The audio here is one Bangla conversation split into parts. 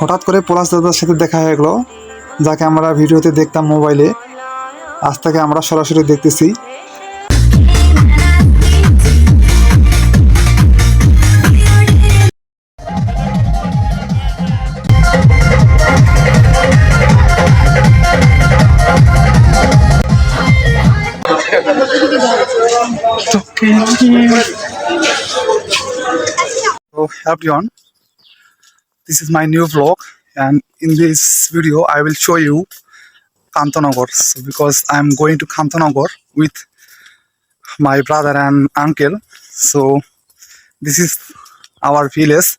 হঠাৎ করে পলাশ দাদার সাথে দেখা হয়ে গেল, যাকে আমরা ভিডিওতে দেখতাম মোবাইলে। আজ থেকে আমরা সরাসরি দেখতেছি। So everyone, this is my new vlog, and in this video I will show you Kantanagar. So because I'm going to Kantanagar with my brother and uncle, so this is our village.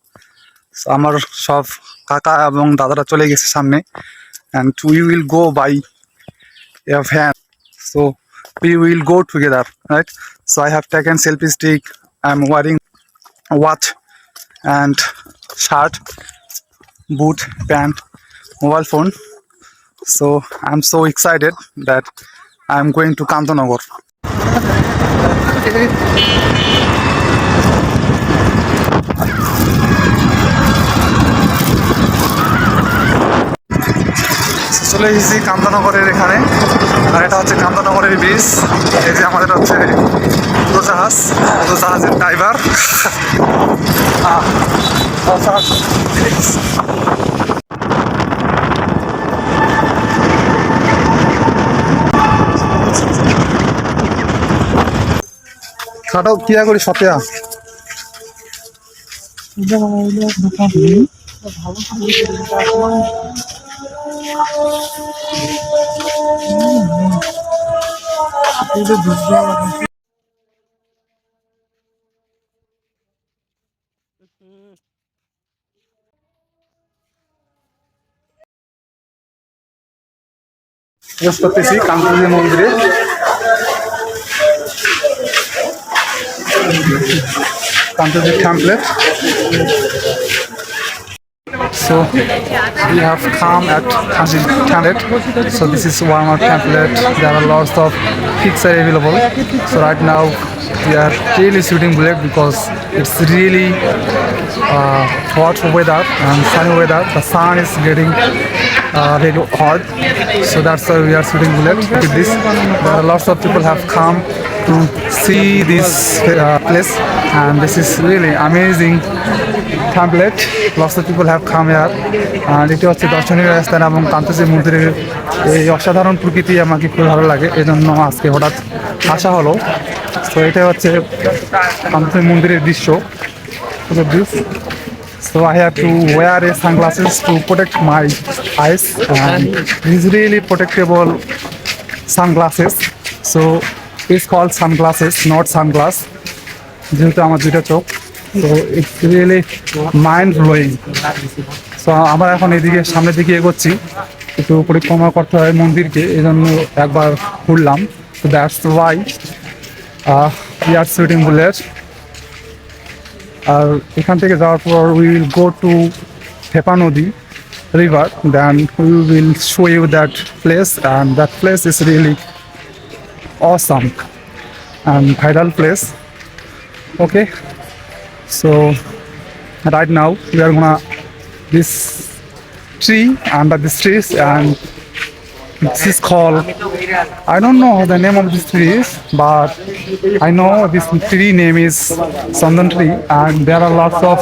So আমার সব কাকা এবং দাদারা চলে গেছে সামনে, and we will go by a van. So we will go together, right? So I have taken selfie stick. I'm wearing watch and shirt, boot, pant, mobile phone. So I'm so excited that I'm going to Kantanagar. চলে এসেছি কান্তনগরের এখানে, আর এটা হচ্ছে কান্তনগরের ব্রিজ। এই যে আমাদের হচ্ছে উড়োজাহাজের ড্রাইভার। খাটাও কিয়া করি সতেয়া করতেছি কান্তজি মন্দিরে। Kantaji template. So we have come at Kantaji template. So this is Walmart template. There are lots of pictures available. So right now we are really shooting bullet because it's really hot weather and sunny weather. The sun is getting very hot. So that's why we are shooting bullet with this. There are lots of people have come to see this place, and this is really amazing template. Lots of people have come here, and এটি হচ্ছে দর্শনীয় স্থান এবং কান্তজি মন্দিরের এই অসাধারণ প্রকৃতি আমাকে খুব ভালো লাগে, এজন্য আজকে হঠাৎ আসা হলো। তো এটা হচ্ছে কান্তজি মন্দিরের দৃশ্য। So I have to wear a sunglasses to protect my eyes, and this is really protectable sunglasses. So it's called sunglasses, not sunglass. যেহেতু আমার দুইটা চোখ, তো it's really mind blowing. So আমরা এখন এদিকে সামনের দিকে এগোচ্ছি, একটু পরিক্রমা করতে হয় মন্দিরকে, এই জন্য একবার ঘুরলাম। তো that's why we are shooting bullet. আর এখান থেকে যাওয়ার পর we will go to Thepa নদী river, then we will show you that place, and that place is really awesome and vital place. Okay, so right now we are gonna this tree, under this trees, and this is called, I don't know the name of this tree is, but I know this tree name is Sandan tree, and there are lots of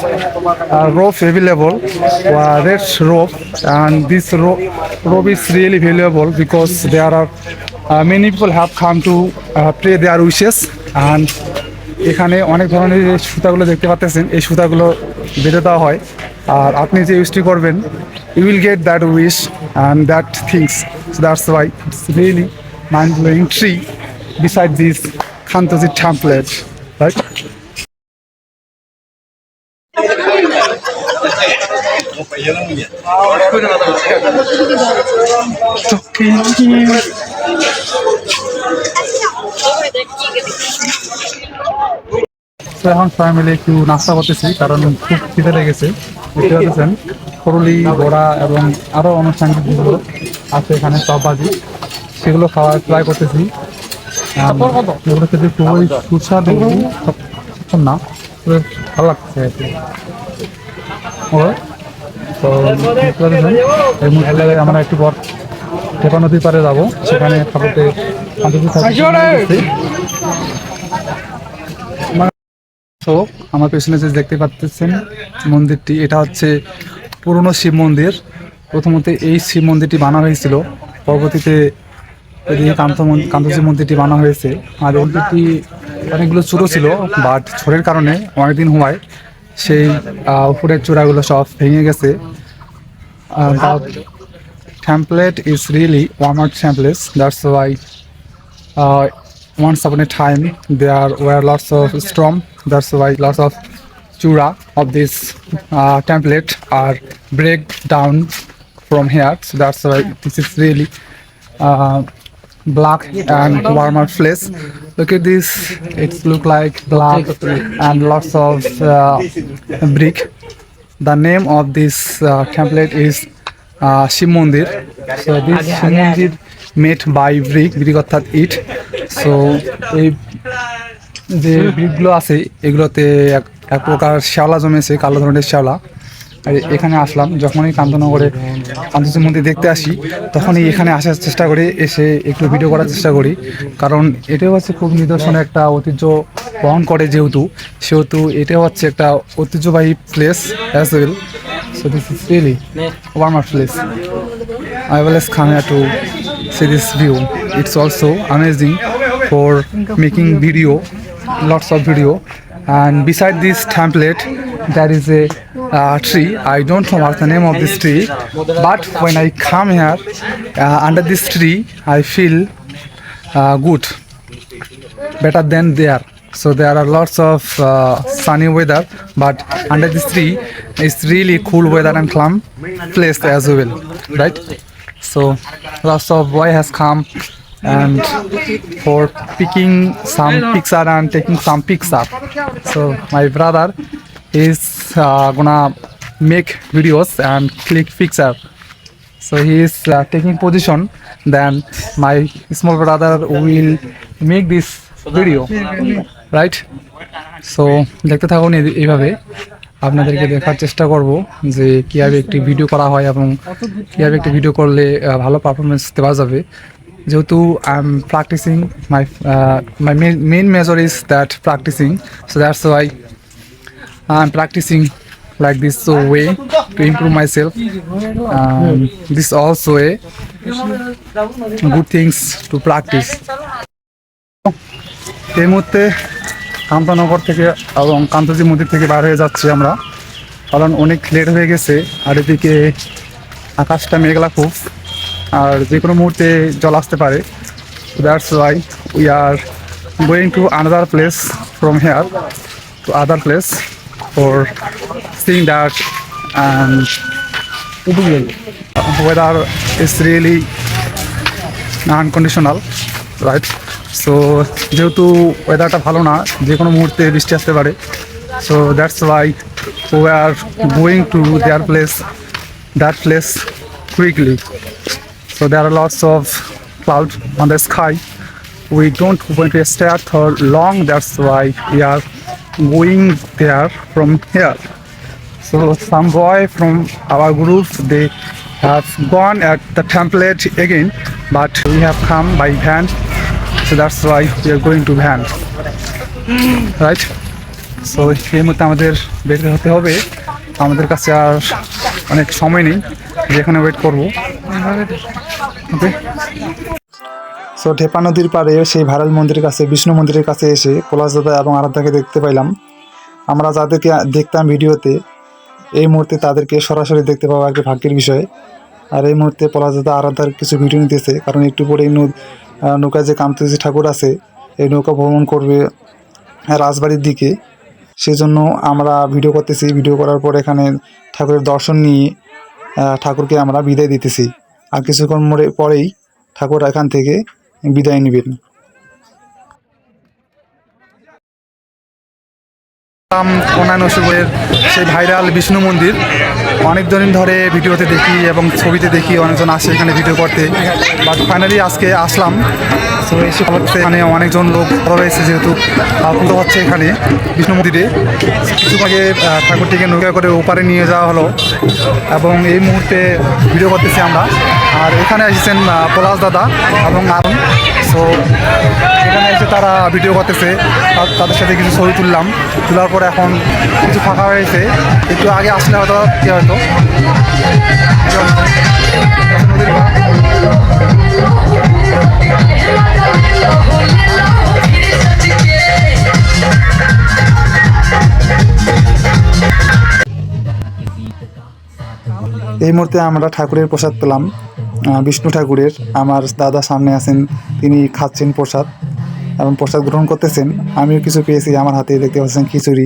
rope available, red rope, and this rope is really valuable because there are many people have come to pray their wishes, and এখানে অনেক ধরনের যে সুতাগুলো দেখতে পাচ্ছেন, এই সুতাগুলো বেঁধে দেওয়া হয়, আর আপনি যে ইউজটি করবেন you will get that wish and that things. So that's why it's really mind-blowing tree beside this Kantaji template, right? তো এখন সবাই মিলে একটু নাস্তা করতেছি, কারণ খুব খিদে লেগেছে। দেখতে পাচ্ছেন করলি, বড়া এবং আরও আনুষ্ঠানিক যেগুলো আছে এখানে চপবাজি, সেগুলো খাওয়ার ট্রাই করতেছি। এগুলো খেতে খুবই সুস্বাদু, না ভালো লাগছে আর কি। তো এই মুহূর্তে আমরা একটু পর টেপা নদীর পাড়ে যাবো, সেখানে ঠাকুরকে তো আমার পেছনে যে দেখতে পাচ্ছেন মন্দিরটি, এটা হচ্ছে পুরনো শিব মন্দির। প্রথমত এই শিব মন্দিরটি বানানো হয়েছিল, পরবর্তীতে এদিকে কান্তজি মন্দিরটি বানানো হয়েছে। আর মন্দিরটি অনেকগুলো চূড়ো ছিল, বাট ঝড়ের কারণে অনেকদিন হওয়ায় সেই উপরের চূড়াগুলো সব ভেঙে গেছে। Template is really warmer templates. That's why once upon a time there were lots of storm. That's why lots of chura of this template are break down from here. So that's why this is really black and warmer place. Look at this, it's look like black and lots of brick. The name of this template is Shiv Mandir. So this Shiv Mandir made by brick অর্থাৎ ইট। সো এই যে ব্রিকগুলো আছে এগুলোতে এক প্রকার শ্যাওলা জমেছে, কালো ধরনের শ্যাওলা। আর এখানে আসলাম, যখনই কান্তনগরে কান্তজি মন্দির দেখতে আসি তখনই এখানে আসার চেষ্টা করি, এসে একটু ভিডিও করার চেষ্টা করি, কারণ এটাও হচ্ছে খুব নিদর্শনে একটা ঐতিহ্য বহন করে, সেহেতু এটাও হচ্ছে একটা ঐতিহ্যবাহী place as well. So this is really warmer place. I always come here to see this view. It's also amazing for making video, lots of video. And beside this template there is a tree. I don't know what's the name of this tree, but when I come here under this tree I feel good, better than there. So there are lots of sunny weather, but under this tree it's really cool weather and calm place as well, right? So lots of boy has come and for picking some picture and taking some picture. So my brother is gonna make videos and click picture. So he is taking position, then my small brother will make this video, right? So দেখতে থাকুন, এইভাবে আপনাদেরকে দেখার চেষ্টা করব যে কীভাবে একটি ভিডিও করা হয় এবং কীভাবে একটি ভিডিও করলে ভালো পারফরমেন্স দেওয়া যাবে। যেহেতু I am practising, my main major is that practising, so that's why I am practising like this way to improve myself. This also a good things to practice. এই মুহূর্তে কান্তনগর থেকে এবং কান্তজি মন্দির থেকে বার হয়ে যাচ্ছি আমরা, কারণ অনেক লেট হয়ে গেছে। আর এদিকে আকাশটা মেঘলা খুব, আর যে কোনো মুহূর্তে জল আসতে পারে। That's why we are going to another place from here to other place for seeing that and weather is really unconditional, right? So যেহেতু ওয়েদারটা ভালো না, যে কোনো মুহূর্তে বৃষ্টি আসতে পারে। So that's why we are going to that place quickly. So there are lots of cloud on the sky, we don't want to stay for long, that's why we are going there from here. So some boy from our group, they have gone at the template again, but we have come by van. So that's why we are going to van, right? So এই মুহূর্তে আমাদের বের হতে হবে, আমাদের কাছে আর অনেক সময় নেই যেখানে ওয়েট করবো। ওকে, সো ঢেপা নদীর পাড়ে সেই ভাইরাল মন্দিরের কাছে, বিষ্ণু মন্দিরের কাছে এসে পলাশ দাদা এবং আরাধ্যাকে দেখতে পাইলাম। আমরা যাদেরকে দেখতাম ভিডিওতে, এই মুহূর্তে তাদেরকে সরাসরি দেখতে পাওয়া একটা ভাগ্যের বিষয়। আর এই মুহূর্তে পলাশ দাদা আরাধ্যার কিছু ভিডিও নিতেছে, কারণ একটু পরে নৌকায় যে কান্তজি ঠাকুর আছে, এই নৌকা ভ্রমণ করবে রাজবাড়ির দিকে, সেজন্য আমরা ভিডিও করতেছি। ভিডিও করার পর এখানে ঠাকুরের দর্শন নিয়ে ঠাকুরকে আমরা বিদায় দিতেছি। আর কিছুক্ষণ পরেই ঠাকুর এখান থেকে বিদায় নেবেন। অন্যান্য শিবের সেই ভাইরাল বিষ্ণু মন্দির, অনেক দিন ধরে ভিডিওতে দেখি এবং ছবিতে দেখি অনেকজন আসে এখানে ভিডিও করতে, বাট ফাইনালি আজকে আসলাম। তো এসে হচ্ছে এখানে অনেকজন লোক রয়েছে, যেহেতু পুজো হচ্ছে এখানে বিষ্ণু মন্দিরে। কিছু আগে ঠাকুরটিকে নৌকা করে ওপারে নিয়ে যাওয়া হলো এবং এই মুহূর্তে ভিডিও করতেছি আমরা। আর এখানে এসেছেন পলাশ দাদা এবং আরুন। সো এখানে এসে তারা ভিডিও করতেছে, তাদের সাথে কিছু ছবি তুললাম। তোলার পরে এখন কিছু ফাঁকা হয়েছে, একটু আগে আসলে হয়তো কি হয়তো এই মুহূর্তে আমরা ঠাকুরের প্রসাদ পেলাম, বিষ্ণু ঠাকুরের। আমার দাদা সামনে আছেন, তিনি খাচ্ছেন প্রসাদ এবং প্রসাদ গ্রহণ করতেছেন। আমিও কিছু পেয়েছি আমার হাতে, দেখতে পাচ্ছেন খিচুড়ি।